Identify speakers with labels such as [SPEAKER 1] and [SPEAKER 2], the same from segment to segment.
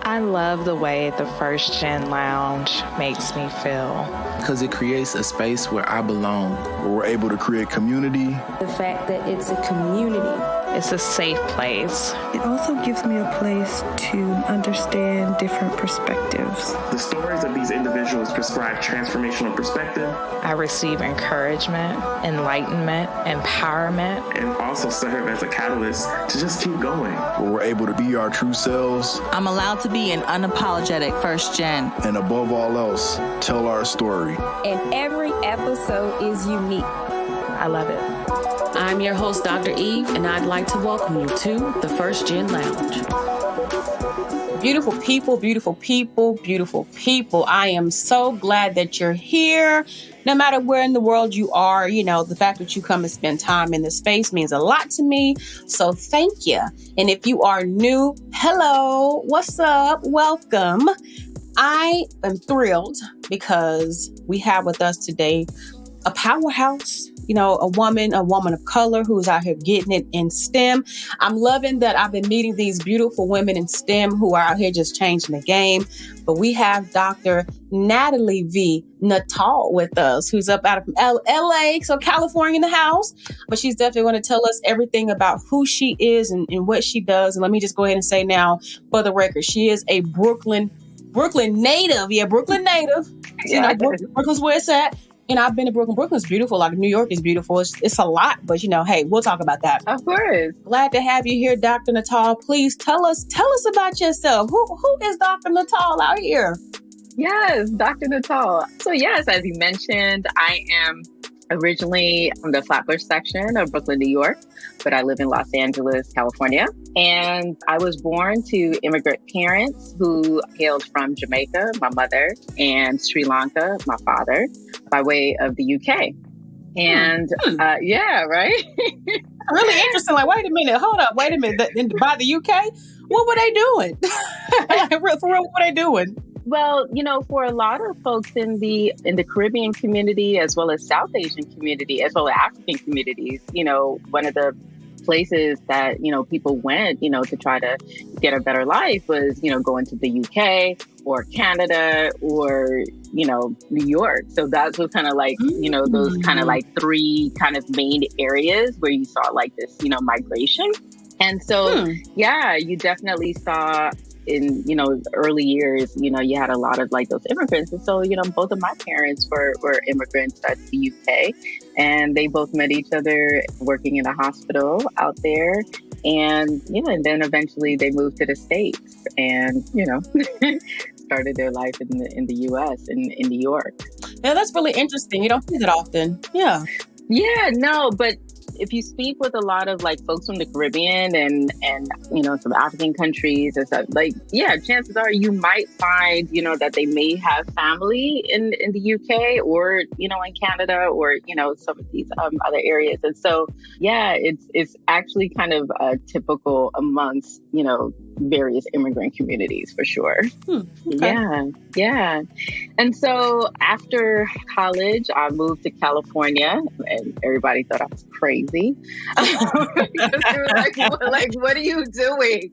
[SPEAKER 1] I love the way the First Gen Lounge makes me feel.
[SPEAKER 2] Because it creates a space where I belong.
[SPEAKER 3] Where we're able to create community.
[SPEAKER 4] The fact that it's a community.
[SPEAKER 1] It's a safe place.
[SPEAKER 5] It also gives me a place to understand different perspectives.
[SPEAKER 6] The stories of these individuals prescribe transformational perspective.
[SPEAKER 1] I receive encouragement, enlightenment, empowerment.
[SPEAKER 6] And also serve as a catalyst to just keep going.
[SPEAKER 3] Where we're able to be our true selves.
[SPEAKER 7] I'm allowed to be an unapologetic first gen.
[SPEAKER 3] And above all else, tell our story.
[SPEAKER 4] And every episode is unique.
[SPEAKER 1] I love it.
[SPEAKER 8] I'm your host, Dr. Eve, and I'd like to welcome you to the First Gen Lounge.
[SPEAKER 9] Beautiful people, beautiful people, beautiful people. I am so glad that you're here. No matter where in the world you are, you know, the fact that you come and spend time in this space means a lot to me. So thank you. And if you are new, hello, what's up? Welcome. I am thrilled because we have with us today a powerhouse, you know, a woman of color who's out here getting it in STEM. I'm loving that I've been meeting these beautiful women in STEM who are out here just changing the game. But we have Dr. Natalie V. Natalie with us, who's up out of LA, so California in the house. But she's definitely going to tell us everything about who she is and what she does. And let me just go ahead and say now, for the record, she is a Brooklyn native. Yeah, Brooklyn native. You know, Brooklyn's where it's at. And I've been to Brooklyn. Brooklyn's beautiful. Like New York is beautiful. It's a lot, but you know, hey, we'll talk about that.
[SPEAKER 10] Of course.
[SPEAKER 9] Glad to have you here, Dr. Natalie. Please tell us about yourself. Who is Dr. Natalie out here?
[SPEAKER 10] Yes, Dr. Natalie. So yes, as you mentioned, I am originally from the Flatbush section of Brooklyn, New York, but I live in Los Angeles, California. And I was born to immigrant parents who hailed from Jamaica, my mother, and Sri Lanka, my father, by way of the UK. And yeah, right?
[SPEAKER 9] Really interesting. Like, wait a minute, hold up, wait a minute. By the UK? What were they doing? For real, what were they doing?
[SPEAKER 10] Well, you know, for a lot of folks in the Caribbean community, as well as South Asian community, as well as African communities, you know, one of the places that, you know, people went, you know, to try to get a better life was, you know, going to the UK or Canada or, you know, New York. So that was kind of like, you know, those kind of like three kind of main areas where you saw like this, you know, migration. And so, yeah, you definitely saw in, you know, early years, you know, you had a lot of like those immigrants. And so, you know, both of my parents were immigrants at the UK, and they both met each other working in a hospital out there. And, you know, and then eventually they moved to the States and, you know, started their life in the US, in New York.
[SPEAKER 9] Yeah, that's really interesting. You don't see that often. Yeah.
[SPEAKER 10] Yeah, no, but if you speak with a lot of like folks from the Caribbean and you know, some African countries and stuff, like, yeah, chances are you might find, you know, that they may have family in the UK or, you know, in Canada or, you know, some of these other areas. And so, yeah, it's actually kind of typical amongst, you know, various immigrant communities for sure. Okay. Yeah. And so after college, I moved to California, and everybody thought I was crazy. Because they were like, what are you doing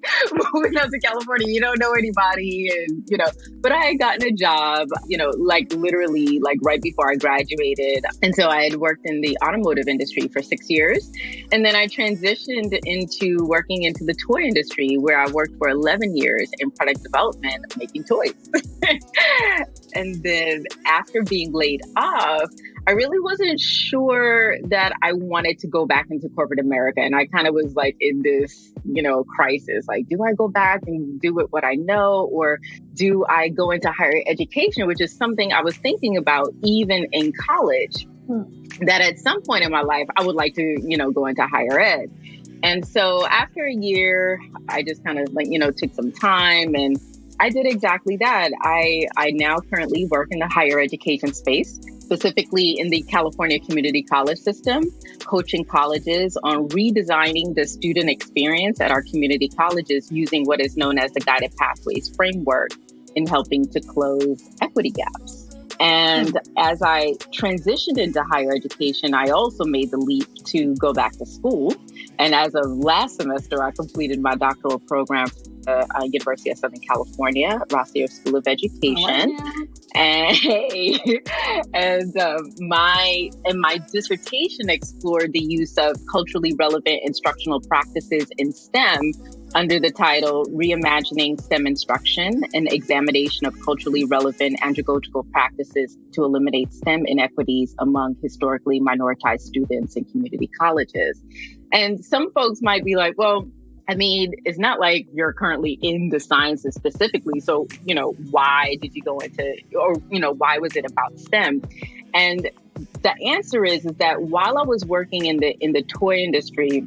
[SPEAKER 10] moving up to California? You don't know anybody. And, you know, but I had gotten a job, you know, like literally like right before I graduated. And so I had worked in the automotive industry for 6 years. And then I transitioned into working into the toy industry, where I worked for 11 years in product development, making toys. And then after being laid off, I really wasn't sure that I wanted to go back into corporate America. And I kind of was like in this, you know, crisis. Like, do I go back and do what I know? Or do I go into higher education, which is something I was thinking about even in college, that at some point in my life, I would like to, you know, go into higher ed. And so after a year, I just kind of like, you know, took some time and I did exactly that. I now currently work in the higher education space, specifically in the California Community College system, coaching colleges on redesigning the student experience at our community colleges using what is known as the Guided Pathways framework in helping to close equity gaps. And as I transitioned into higher education, I also made the leap to go back to school. And as of last semester, I completed my doctoral program University of Southern California, Rossio School of Education. And my dissertation explored the use of culturally relevant instructional practices in STEM under the title Reimagining STEM Instruction, an examination of culturally relevant andragogical practices to eliminate STEM inequities among historically minoritized students in community colleges. And some folks might be like, well, I mean, it's not like you're currently in the sciences specifically. So, why did you go into, or, why was it about STEM? And the answer is that while I was working in the toy industry,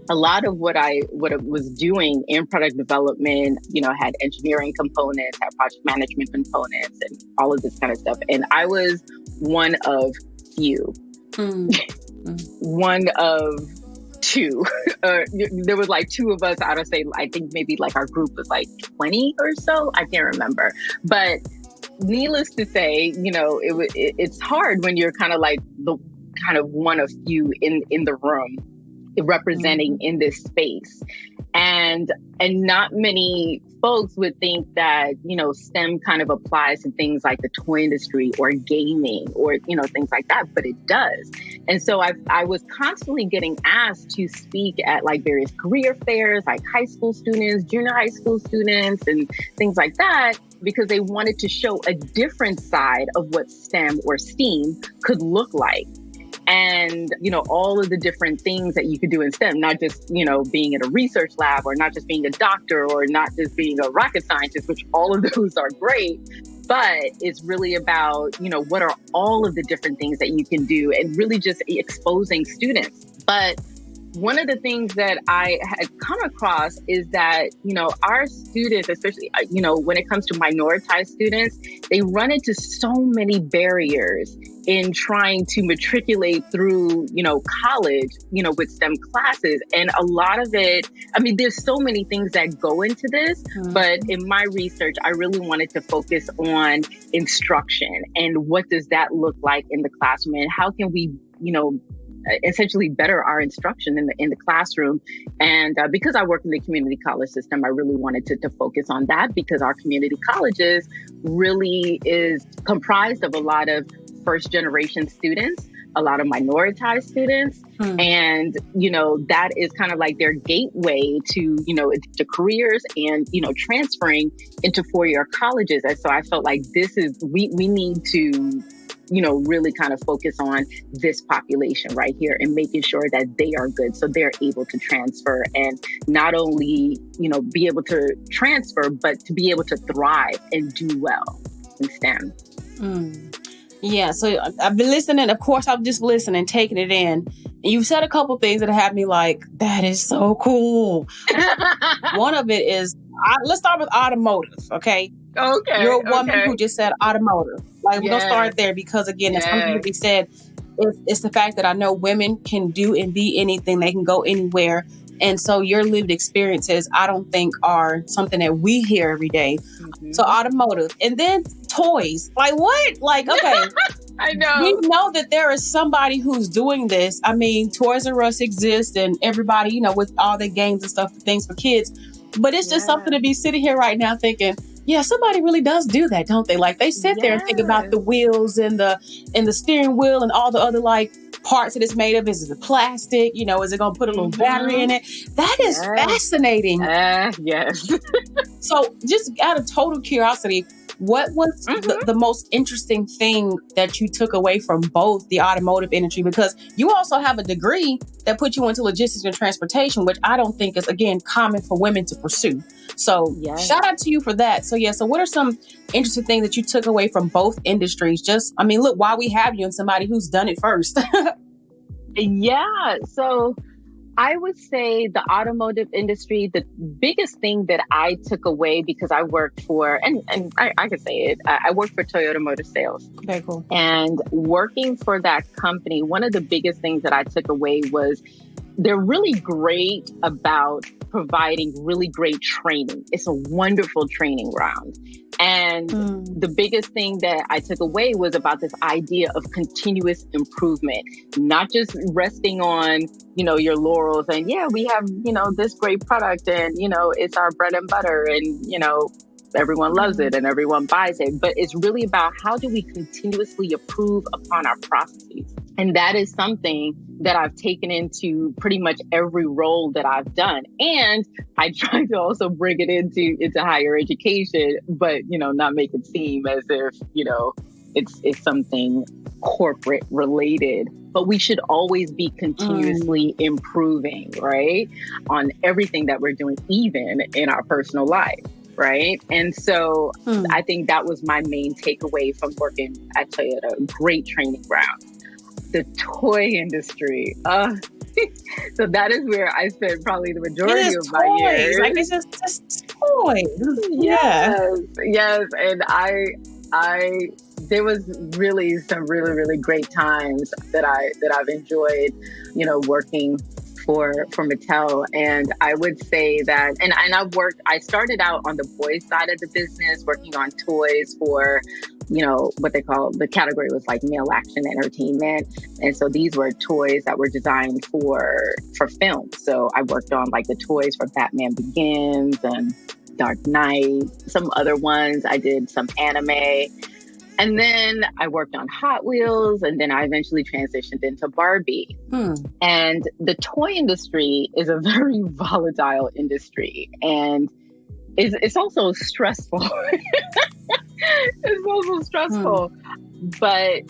[SPEAKER 10] a lot of what I was doing in product development, had engineering components, had project management components, and all of this kind of stuff. And I was one of few, one of two. There was like two of us out of, say, I think maybe like our group was like 20 or so. I can't remember. But needless to say, it's hard when you're kind of like the kind of one of few in the room representing in this space. And not many folks would think that, STEM kind of applies to things like the toy industry or gaming or, things like that, but it does. And so I was constantly getting asked to speak at like various career fairs, like high school students, junior high school students, and things like that, because they wanted to show a different side of what STEM or STEAM could look like. And, all of the different things that you could do in STEM, not just, being in a research lab or not just being a doctor or not just being a rocket scientist, which all of those are great. But it's really about, what are all of the different things that you can do and really just exposing students. But one of the things that I had come across is that, our students, especially, when it comes to minoritized students, they run into so many barriers in trying to matriculate through, college, with STEM classes. And a lot of it, I mean, there's so many things that go into this, but in my research, I really wanted to focus on instruction and what does that look like in the classroom and how can we, essentially better our instruction in the classroom. And because I work in the community college system, I really wanted to focus on that because our community colleges really is comprised of a lot of first generation students, a lot of minoritized students. And, that is kind of like their gateway to, to careers and, transferring into four-year colleges. And so I felt like we need to really kind of focus on this population right here and making sure that they are good. So they're able to transfer and not only, be able to transfer, but to be able to thrive and do well in STEM.
[SPEAKER 9] Yeah. So I've been listening. Of course, I'm just listening, taking it in. And you've said a couple things that have me like, that is so cool. One of it is, let's start with automotive. Okay.
[SPEAKER 10] Okay.
[SPEAKER 9] You're a woman who just said automotive. Like, we're going to start there because, again, as something to be said, it's the fact that I know women can do and be anything. They can go anywhere. And so your lived experiences, I don't think are something that we hear every day. So automotive. And then toys. Like, what? Like, okay.
[SPEAKER 10] I know.
[SPEAKER 9] We know that there is somebody who's doing this. I mean, Toys R Us exists and everybody, with all the games and stuff, things for kids. But it's just something to be sitting here right now thinking, yeah, somebody really does do that, don't they? Like they sit there and think about the wheels and the steering wheel and all the other like parts that it's made of. Is it plastic? Is it going to put a little battery in it? That is fascinating.
[SPEAKER 10] Yes.
[SPEAKER 9] So just out of total curiosity, what was the most interesting thing that you took away from both the automotive industry? Because you also have a degree that put you into logistics and transportation, which I don't think is, again, common for women to pursue. So shout out to you for that. So so what are some interesting things that you took away from both industries? Look, why we have you and somebody who's done it first.
[SPEAKER 10] So I would say the automotive industry, the biggest thing that I took away, because I worked for, and I can say it, I worked for Toyota Motor Sales.
[SPEAKER 9] Very cool.
[SPEAKER 10] And working for that company, one of the biggest things that I took away was they're really great about providing really great training. It's a wonderful training ground. And the biggest thing that I took away was about this idea of continuous improvement, not just resting on, your laurels and we have, this great product and, it's our bread and butter and, everyone loves it and everyone buys it. But it's really about how do we continuously improve upon our processes? And that is something that I've taken into pretty much every role that I've done. And I try to also bring it into higher education, but, not make it seem as if, it's something corporate related. But we should always be continuously improving, right? On everything that we're doing, even in our personal life. Right. And so I think that was my main takeaway from working at Toyota. Great training ground. The toy industry. So that is where I spent probably the majority of my years.
[SPEAKER 9] Like it's just toys.
[SPEAKER 10] Yes. And I there was really some really great times that I've enjoyed, working for Mattel. And I would say that, and I started out on the boys side of the business, working on toys for, what they call, the category was like male action entertainment. And so these were toys that were designed for film. So I worked on like the toys for Batman Begins and Dark Knight, some other ones. I did some anime. And then I worked on Hot Wheels, and then I eventually transitioned into Barbie. And the toy industry is a very volatile industry, and it's also stressful. It's also stressful. But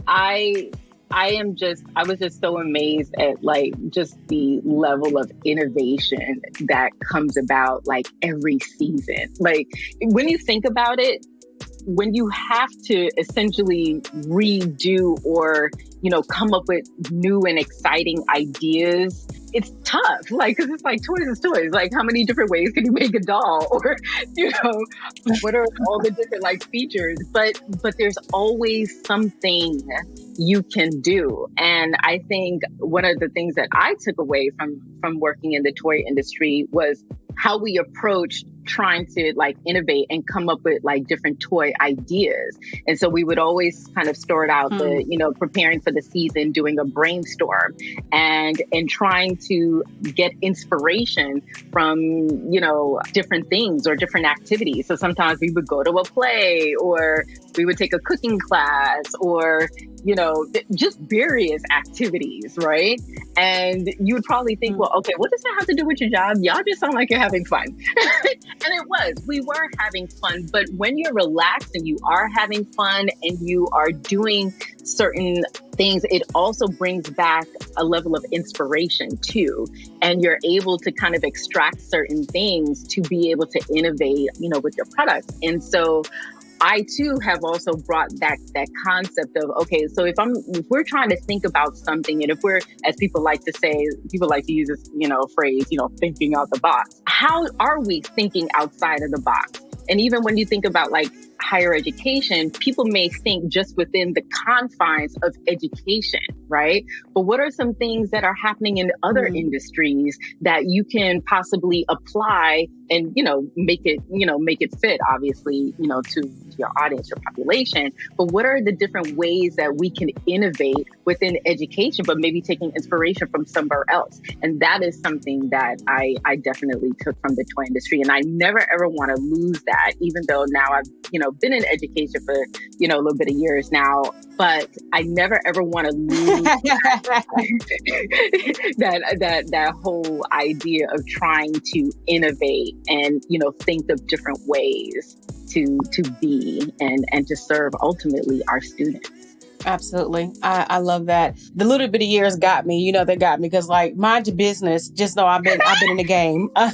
[SPEAKER 10] I was just so amazed at like just the level of innovation that comes about like every season. Like when you think about it, when you have to essentially redo or, come up with new and exciting ideas, it's tough. Like, cause it's like toys is toys. Like how many different ways can you make a doll? Or, what are all the different like features? But there's always something you can do. And I think one of the things that I took away from working in the toy industry was how we approach trying to like innovate and come up with like different toy ideas. And so we would always kind of start out preparing for the season, doing a brainstorm and trying to get inspiration from, different things or different activities. So sometimes we would go to a play or we would take a cooking class or, just various activities, right? And you would probably think, well, okay, what does that have to do with your job? Y'all just sound like you're having fun. And we were having fun. But when you're relaxed and you are having fun and you are doing certain things, it also brings back a level of inspiration too. And you're able to kind of extract certain things to be able to innovate, with your product. And so I too have also brought that concept of, okay, so if we're trying to think about something, and if we're, as people like to say, people like to use this, phrase, thinking out the box. How are we thinking outside of the box? And even when you think about like higher education, people may think just within the confines of education, right? But what are some things that are happening in other industries that you can possibly apply and, make it fit, obviously, to your audience, your population. But what are the different ways that we can innovate within education, but maybe taking inspiration from somewhere else? And that is something that I definitely took from the toy industry. And I never, ever want to lose that, even though now I've, been in education for, a little bit of years now, but I never, ever want to lose that whole idea of trying to innovate and, think of different ways to be and to serve ultimately our students.
[SPEAKER 9] Absolutely. I love that. The little bit of years got me, they got me because like mind your business, just know I've been in the game. So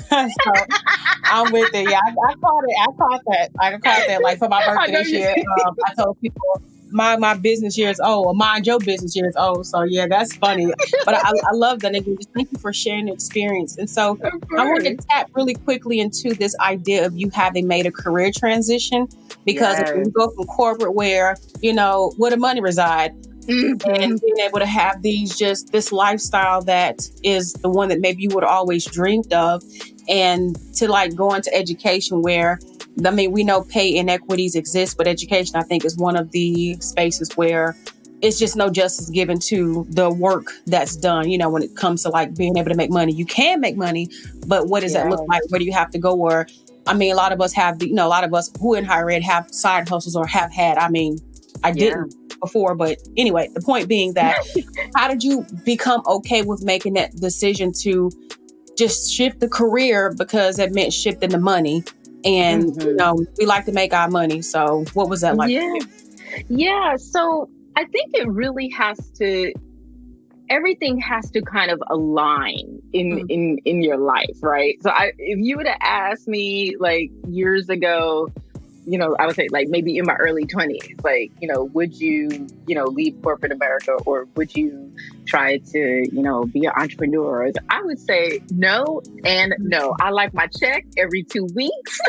[SPEAKER 9] I'm with it. Yeah, I caught that like for my birthday this year. I told people my business year is old, or mind your business year is old. So yeah, that's funny. But I love that. And just thank you for sharing the experience. And so I want to tap really quickly into this idea of you having made a career transition, because if you go from corporate where, where the money reside, and being able to have this lifestyle that is the one that maybe you would have always dreamed of, and to like go into education where I mean, we know pay inequities exist, but education, I think, is one of the spaces where it's just no justice given to the work that's done. You know, when it comes to like being able to make money, you can make money, but what does that look like? Where do you have to go? Or, I mean, a lot of us have, a lot of us who in higher ed have side hustles or have had. I mean, I didn't before, but anyway, the point being that how did you become okay with making that decision to just shift the career because it meant shifting the money? And, we like to make our money. So what was that like?
[SPEAKER 10] Yeah. So I think it really everything has to kind of align in your life, right? So if you would have asked me like years ago, I would say like maybe in my early 20s, like, would you, leave corporate America, or would you try to, be an entrepreneur? I would say no and no. I like my check every 2 weeks.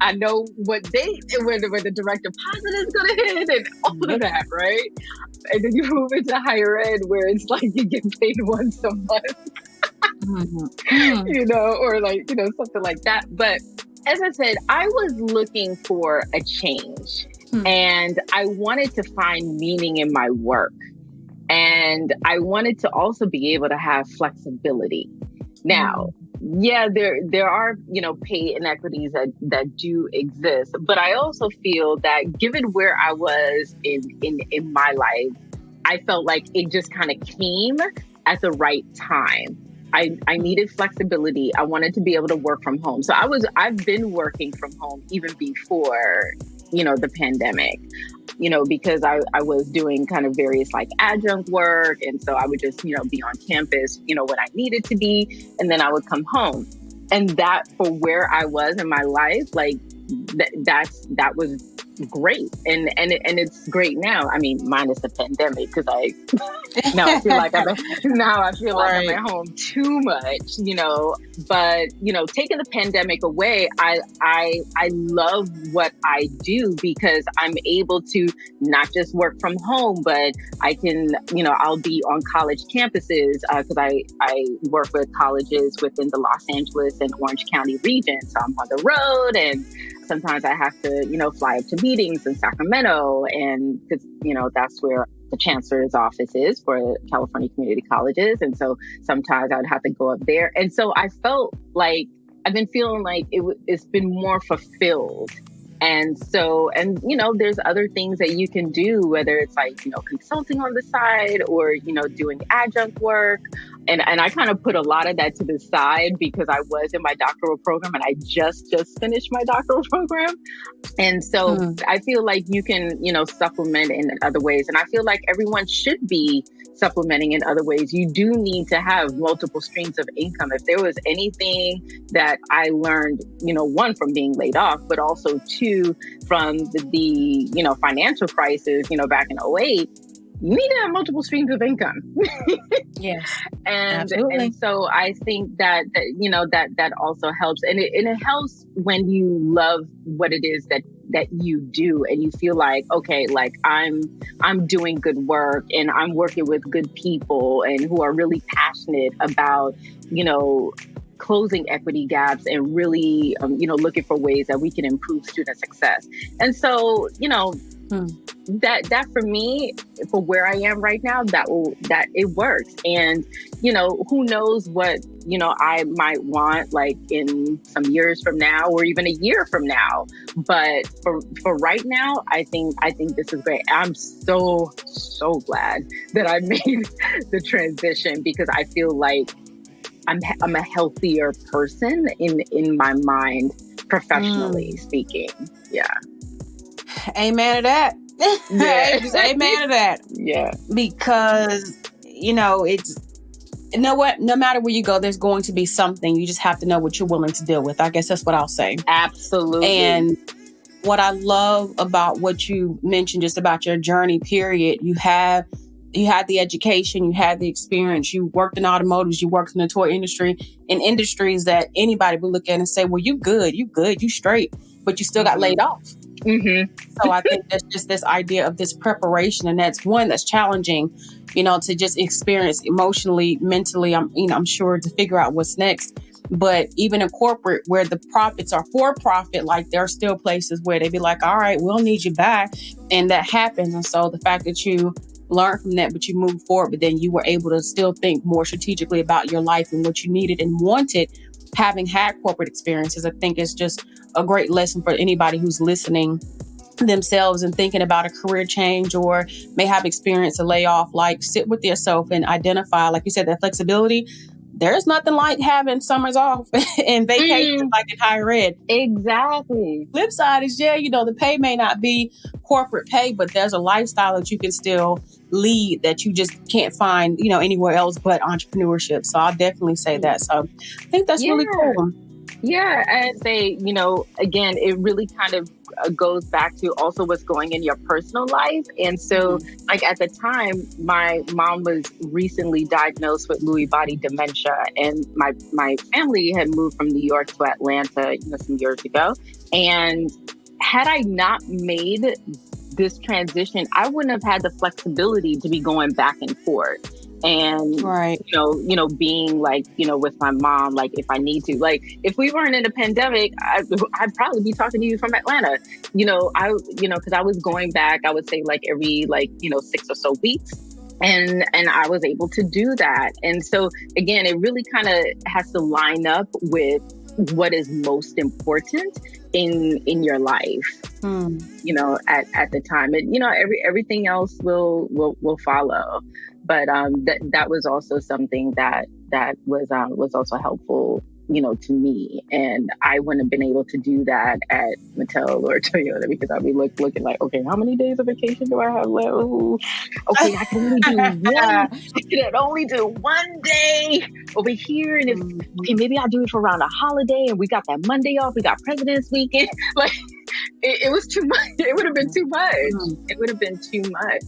[SPEAKER 10] I know what date and when the direct deposit is going to hit and all of that, right? And then you move into higher ed where it's like you get paid once a month, or like, something like that. But as I said, I was looking for a change and I wanted to find meaning in my work. And I wanted to also be able to have flexibility. Now, there are, pay inequities that do exist. But I also feel that given where I was in my life, I felt like it just kind of came at the right time. I needed flexibility. I wanted to be able to work from home. So I've been working from home even before, the pandemic, because I was doing kind of various like adjunct work. And so I would just, be on campus, when I needed to be, and then I would come home. And that for where I was in my life, like that was great. And it's great now. I mean, minus the pandemic, because now I feel like I'm at home too much, but, taking the pandemic away, I love what I do because I'm able to not just work from home, but I can, I'll be on college campuses because I work with colleges within the Los Angeles and Orange County region. So I'm on the road, and sometimes I have to, fly up to meetings in Sacramento, and because, that's where the chancellor's office is for California community colleges. And so sometimes I would have to go up there. And so I felt like I've been feeling like it's been more fulfilled. And so, there's other things that you can do, whether it's like, consulting on the side or, doing adjunct work. And I kind of put a lot of that to the side because I was in my doctoral program and I just finished my doctoral program. And so I feel like you can, supplement in other ways. And I feel like everyone should be supplementing in other ways. You do need to have multiple streams of income. If there was anything that I learned, one, from being laid off, but also two, from the financial crisis, back in 2008, you need to have multiple streams of income.
[SPEAKER 9] Yes.
[SPEAKER 10] And so I think that also helps. And it helps when you love what it is that you do, and you feel like, okay, like I'm doing good work and I'm working with good people and who are really passionate about, closing equity gaps and really, looking for ways that we can improve student success. And so, that for me, for where I am right now, that it works. And, who knows what, I might want like in some years from now or even a year from now. But for right now, I think this is great. I'm so glad that I made the transition because I feel like I'm a healthier person in my mind, professionally speaking. Yeah.
[SPEAKER 9] Amen to that.
[SPEAKER 10] Yeah.
[SPEAKER 9] Just amen to that.
[SPEAKER 10] Yeah.
[SPEAKER 9] Because, it's, no matter where you go, there's going to be something. You just have to know what you're willing to deal with. I guess that's what I'll say.
[SPEAKER 10] Absolutely.
[SPEAKER 9] And what I love about what you mentioned, just about your journey, period, you had the education, you had the experience, you worked in automotives, you worked in the toy industry, in industries that anybody would look at and say, well, you good, you straight, but you still got laid off.
[SPEAKER 10] Mm-hmm.
[SPEAKER 9] So I think that's just this idea of this preparation. And that's one that's challenging, to just experience emotionally, mentally, I'm sure, to figure out what's next. But even in corporate where the profits are for profit, like there are still places where they be like, all right, we'll need you back. And that happens. And so the fact that you learn from that, but you move forward, but then you were able to still think more strategically about your life and what you needed and wanted, having had corporate experiences, I think is just a great lesson for anybody who's listening themselves and thinking about a career change or may have experienced a layoff. Like, sit with yourself and identify, like you said, that flexibility. There's nothing like having summers off and vacations like in higher ed.
[SPEAKER 10] Exactly.
[SPEAKER 9] Flip side is, the pay may not be corporate pay, but there's a lifestyle that you can still lead that you just can't find, anywhere else but entrepreneurship. So I'll definitely say that. So I think that's really cool.
[SPEAKER 10] Yeah. And say, again, it really kind of goes back to also what's going in your personal life. And so like at the time, my mom was recently diagnosed with Lewy body dementia, and my family had moved from New York to Atlanta, some years ago. And had I not made this transition, I wouldn't have had the flexibility to be going back and forth. And, being like, with my mom, like if I need to, like if we weren't in a pandemic, I'd probably be talking to you from Atlanta, because I was going back, I would say like every 6 or so weeks. And I was able to do that. And so again, it really kind of has to line up with what is most important in your life, at the time. And, everything else will follow. But that was also something that was also helpful, to me. And I wouldn't have been able to do that at Mattel or Toyota because I'd be looking like, okay, how many days of vacation do I have left? Ooh, okay, I can only do one day over here. And okay, maybe I'll do it for around a holiday. And we got that Monday off. We got President's Weekend. Like it was too much. It would have been too much. It would have been too much,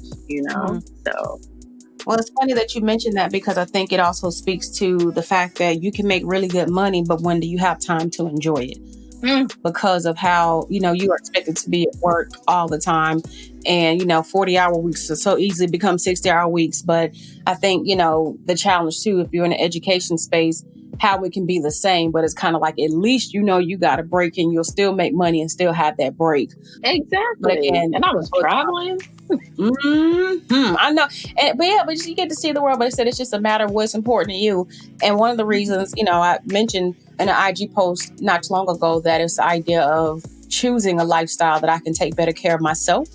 [SPEAKER 10] So.
[SPEAKER 9] Well, it's funny that you mentioned that because I think it also speaks to the fact that you can make really good money, but when do you have time to enjoy it? Because of how, you are expected to be at work all the time. And, 40-hour weeks so easily become 60-hour weeks. But I think, the challenge too, if you're in an education space, how it can be the same, but it's kind of like, at least, you got a break and you'll still make money and still have that break.
[SPEAKER 10] Exactly.
[SPEAKER 9] But again,
[SPEAKER 10] and I was traveling.
[SPEAKER 9] I know. But you get to see the world, but I said it's just a matter of what's important to you. And one of the reasons, I mentioned in an IG post not too long ago that it's the idea of choosing a lifestyle that I can take better care of myself.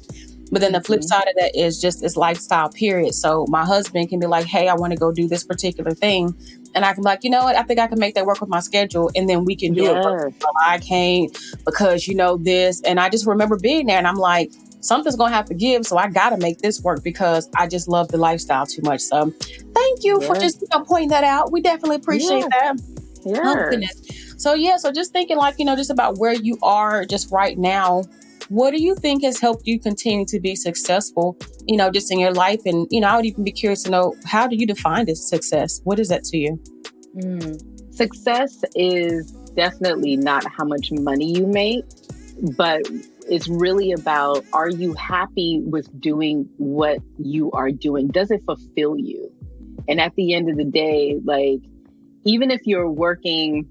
[SPEAKER 9] But then the flip side of that is just this lifestyle period. So my husband can be like, hey, I want to go do this particular thing. And I can be like, you know what? I think I can make that work with my schedule. And then we can do it. But I can't because this. And I just remember being there and I'm like, something's going to have to give. So I got to make this work because I just love the lifestyle too much. So thank you for just pointing that out. We definitely appreciate that.
[SPEAKER 10] Yeah.
[SPEAKER 9] Oh, goodness. So just thinking like, just about where you are just right now. What do you think has helped you continue to be successful, just in your life? And, I would even be curious to know, how do you define this success? What is that to you?
[SPEAKER 10] Success is definitely not how much money you make, but it's really about, are you happy with doing what you are doing? Does it fulfill you? And at the end of the day, like, even if you're working,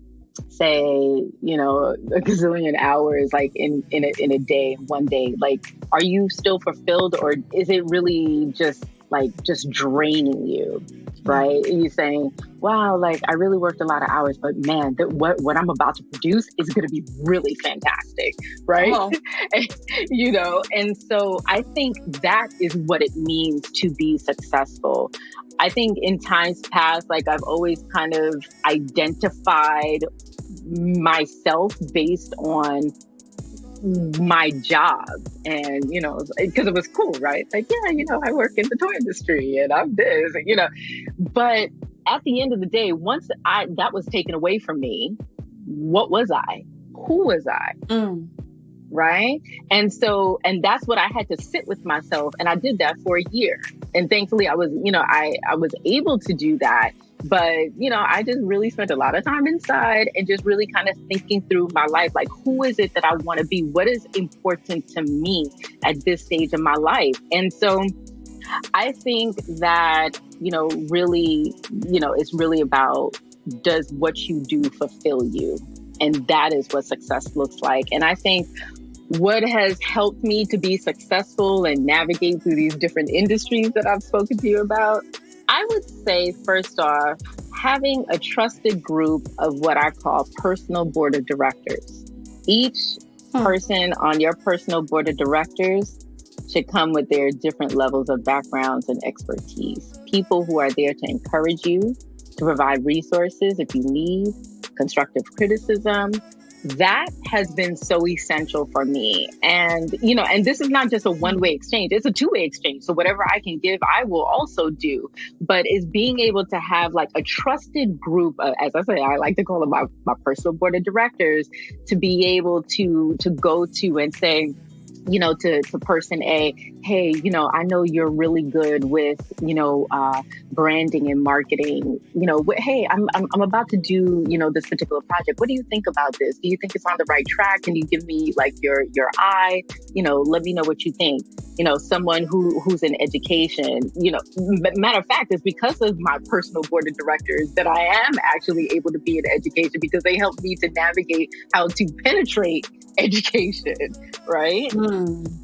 [SPEAKER 10] say, a gazillion hours, like in a day, one day, like, are you still fulfilled, or is it really just draining you? Right? And you're saying, wow, like I really worked a lot of hours, but man, what I'm about to produce is going to be really fantastic. Right? And so I think that is what it means to be successful. I think in times past, like I've always kind of identified myself based on my job, and because it was cool, right? Like, I work in the toy industry and I'm this, but at the end of the day, once that was taken away from me, what was I? Who was I? Right? And that's what I had to sit with myself, and I did that for a year, and thankfully I was I was able to do that. But, I just really spent a lot of time inside and just really kind of thinking through my life, like, who is it that I want to be? What is important to me at this stage of my life? And so I think that, really, it's really about does what you do fulfill you? And that is what success looks like. And I think what has helped me to be successful and navigate through these different industries that I've spoken to you about, I would say, first off, having a trusted group of what I call personal board of directors. Each person on your personal board of directors should come with their different levels of backgrounds and expertise. People who are there to encourage you, to provide resources if you need, constructive criticism. That has been so essential for me. And, and this is not just a one-way exchange, it's a two-way exchange. So whatever I can give, I will also do. But it's being able to have like a trusted group, as I say, I like to call it my personal board of directors, to be able to go to and say, to person A, hey, I know you're really good with, branding and marketing. Hey, I'm about to do, this particular project. What do you think about this? Do you think it's on the right track? Can you give me like your eye? Let me know what you think. Someone who's in education, matter of fact, it's because of my personal board of directors that I am actually able to be in education, because they help me to navigate how to penetrate education, right?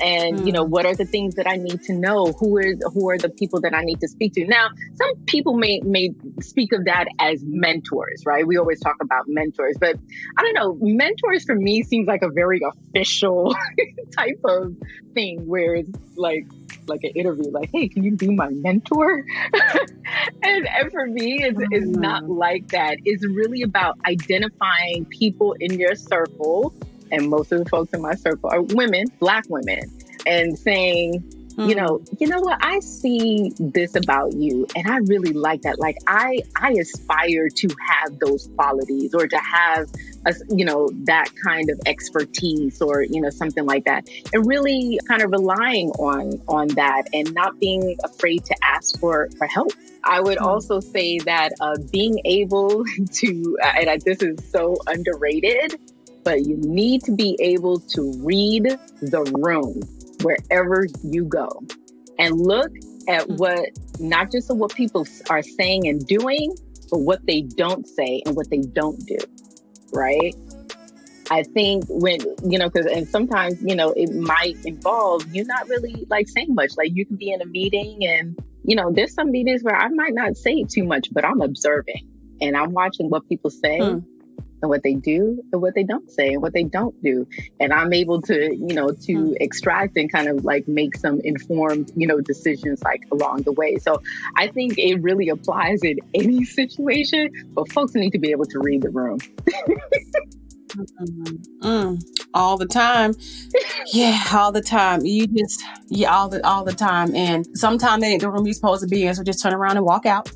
[SPEAKER 10] And what are the things that I need to know? Who are the people that I need to speak to? Now, some people may speak of that as mentors, right? We always talk about mentors, but I don't know. Mentors for me seems like a very official type of thing, where it's like an interview, like, hey, can you be my mentor? and for me, it's not like that. It's really about identifying people in your circle. And most of the folks in my circle are women, Black women, and saying, you know what, I see this about you, and I really like that. Like, I aspire to have those qualities, or to have, that kind of expertise, or, something like that. And really kind of relying on that, and not being afraid to ask for help. I would also say that being able to, and this is so underrated, but you need to be able to read the room wherever you go, and look at not just what people are saying and doing, but what they don't say and what they don't do, right? I think when, and sometimes, it might involve you not really like saying much. Like, you can be in a meeting and, there's some meetings where I might not say too much, but I'm observing and I'm watching what people say. And what they do and what they don't say and what they don't do. And I'm able to, extract and kind of like make some informed, decisions like along the way. So I think it really applies in any situation, but folks need to be able to read the room.
[SPEAKER 9] All the time. Yeah, all the time. All the time. And sometimes they ain't the room you're supposed to be in, so just turn around and walk out.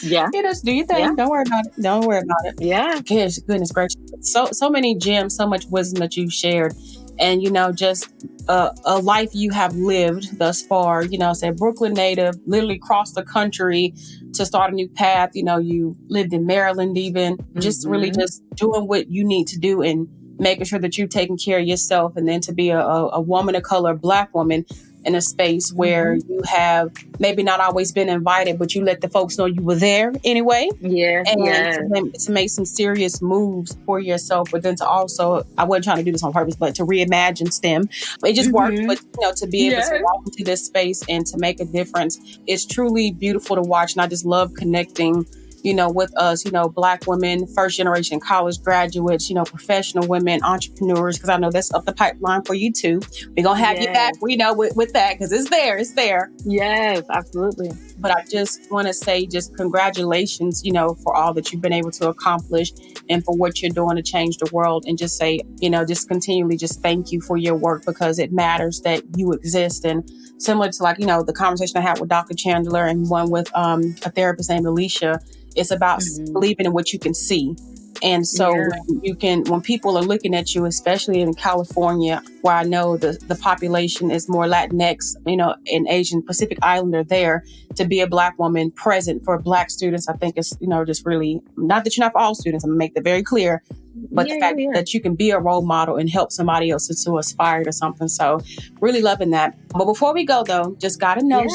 [SPEAKER 10] Yeah.
[SPEAKER 9] Just do your thing. Yeah. Don't worry about it.
[SPEAKER 10] Yeah.
[SPEAKER 9] Goodness gracious. So many gems, so much wisdom that you shared. And, just a life you have lived thus far, say Brooklyn native, literally crossed the country to start a new path. You lived in Maryland even, just really just doing what you need to do and making sure that you're taking care of yourself. And then to be a woman of color, Black woman, in a space where you have maybe not always been invited, but you let the folks know you were there anyway.
[SPEAKER 10] Yeah.
[SPEAKER 9] And to make some serious moves for yourself, but then to also, I wasn't trying to do this on purpose, but to reimagine STEM. It just worked, but to be able to walk into this space and to make a difference, it's truly beautiful to watch. And I just love connecting with us, Black women, first generation college graduates, professional women, entrepreneurs, because I know that's up the pipeline for you too. We're going to have you back, with that, because it's there.
[SPEAKER 10] Yes, absolutely.
[SPEAKER 9] But I just want to say just congratulations, for all that you've been able to accomplish and for what you're doing to change the world, and just say, just continually just thank you for your work, because it matters that you exist. And similar to the conversation I had with Dr. Chandler and one with a therapist named Alicia, it's about believing in what you can see. And so when people are looking at you, especially in California, where I know the population is more Latinx, and Asian Pacific Islander there, to be a Black woman present for Black students, I think is, just really, not that you're not for all students, I'm gonna make that very clear, but the fact that you can be a role model and help somebody else to aspire to something. So really loving that. But before we go though, just gotta know,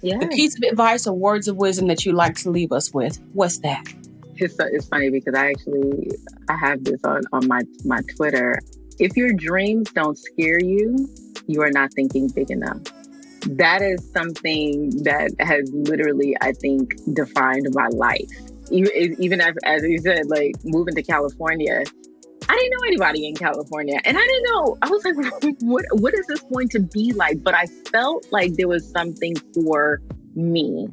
[SPEAKER 9] the piece of advice or words of wisdom that you like to leave us with, what's that?
[SPEAKER 10] It's funny because I have this on my Twitter. If your dreams don't scare you, you are not thinking big enough. That is something that has literally, I think, defined my life. Even as you said, like moving to California, I didn't know anybody in California. And I didn't know, I was like, what is this going to be like? But I felt like there was something for me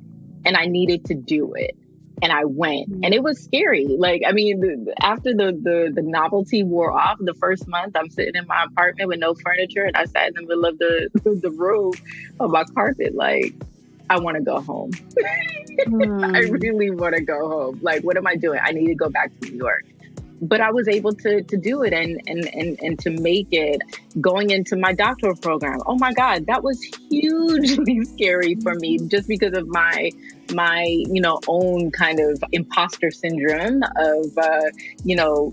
[SPEAKER 10] and I needed to do it. And I went, and it was scary. Like, I mean, after the novelty wore off, the first month, I'm sitting in my apartment with no furniture, and I sat in the middle of the room on my carpet, like, I want to go home. I really want to go home. Like, what am I doing? I need to go back to New York. But I was able to do it and to make it. Going into my doctoral program, oh my God, that was hugely scary for me, just because of my own kind of imposter syndrome of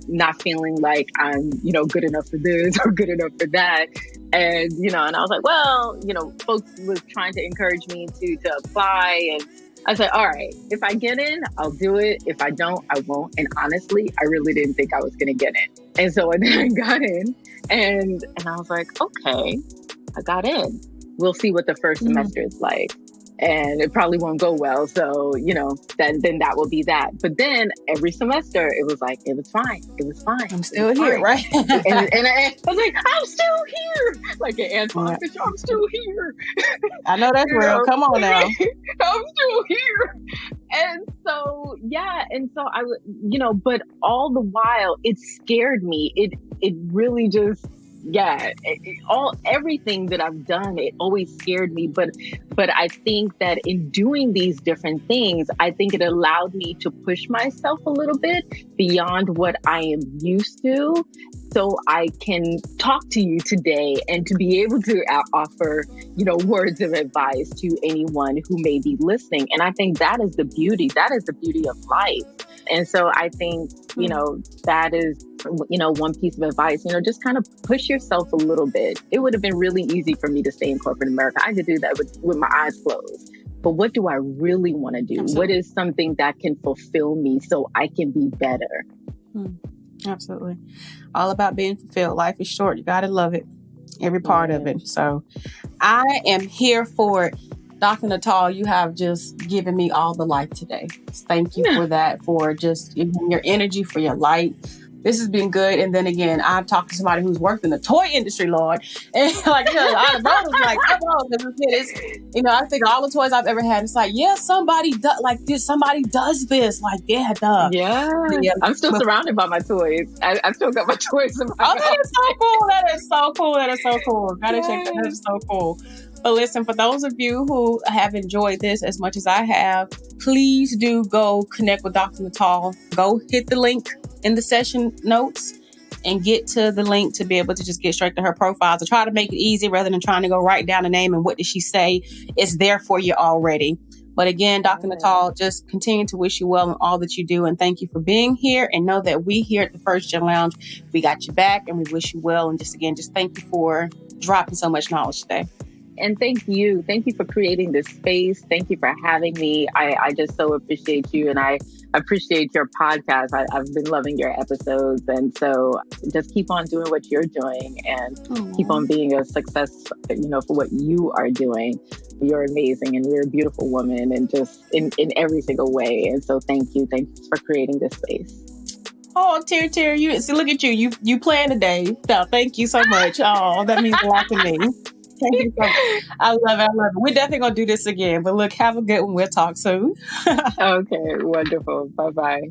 [SPEAKER 10] not feeling like I'm good enough for this or good enough for that. And and I was like, well, folks was trying to encourage me to apply, and I said, all right, if I get in, I'll do it. If I don't, I won't. And honestly, I really didn't think I was going to get in. And so then I got in, and I was like, okay, I got in. We'll see what the first semester is like. And it probably won't go well. So, then that will be that. But then every semester, it was like, it was fine. It was fine.
[SPEAKER 9] I'm still here, right?
[SPEAKER 10] and I was like, I'm still here. Like an Antoine Fisher, I'm still here.
[SPEAKER 9] I know that's real. Come on now.
[SPEAKER 10] I'm still here. And so, I would, but all the while, it scared me. It really just, everything that I've done, it always scared me. But I think that in doing these different things, I think it allowed me to push myself a little bit beyond what I am used to. So I can talk to you today and to be able to offer, words of advice to anyone who may be listening. And I think that is the beauty. That is the beauty of life. And so I think, that is, one piece of advice, just kind of push yourself a little bit. It would have been really easy for me to stay in corporate America. I could do that with my eyes closed. But what do I really want to do? Absolutely. What is something that can fulfill me so I can be better?
[SPEAKER 9] Absolutely. All about being fulfilled. Life is short. You got to love it. Every part of it. So I am here for it. Dr. Natalie, you have just given me all the life today. Thank you for that, for just your energy, for your light. This has been good. And then again, I've talked to somebody who's worked in the toy industry, Lord. And out of those, like, come on, I think all the toys I've ever had, it's like, somebody somebody does this. Like, duh.
[SPEAKER 10] Yeah. I'm still surrounded by my toys. I still got my toys in my house.
[SPEAKER 9] That is so cool. That is so cool. Gotta check that. That is so cool. But listen, for those of you who have enjoyed this as much as I have, please do go connect with Dr. Natalie. Go hit the link in the session notes and get to the link to be able to just get straight to her profile. To try to make it easy rather than trying to go write down a name and what did she say. It's there for you already. But again, Dr. Natalie, just continue to wish you well in all that you do. And thank you for being here. And know that we here at the First Gen Lounge, we got you back and we wish you well. And just thank you for dropping so much knowledge today.
[SPEAKER 10] And thank you. Thank you for creating this space. Thank you for having me. I just so appreciate you. And I appreciate your podcast. I've been loving your episodes. And so just keep on doing what you're doing and keep on being a success, for what you are doing. You're amazing and you're a beautiful woman and just in every single way. And so thank you. Thanks for creating this space.
[SPEAKER 9] Oh, Terry, you see, look at you. You playing today. So thank you so much. Oh, that means a lot to me. Thank you so much. I love it. We're definitely going to do this again. But look, have a good one. We'll talk soon.
[SPEAKER 10] Okay, wonderful. Bye-bye.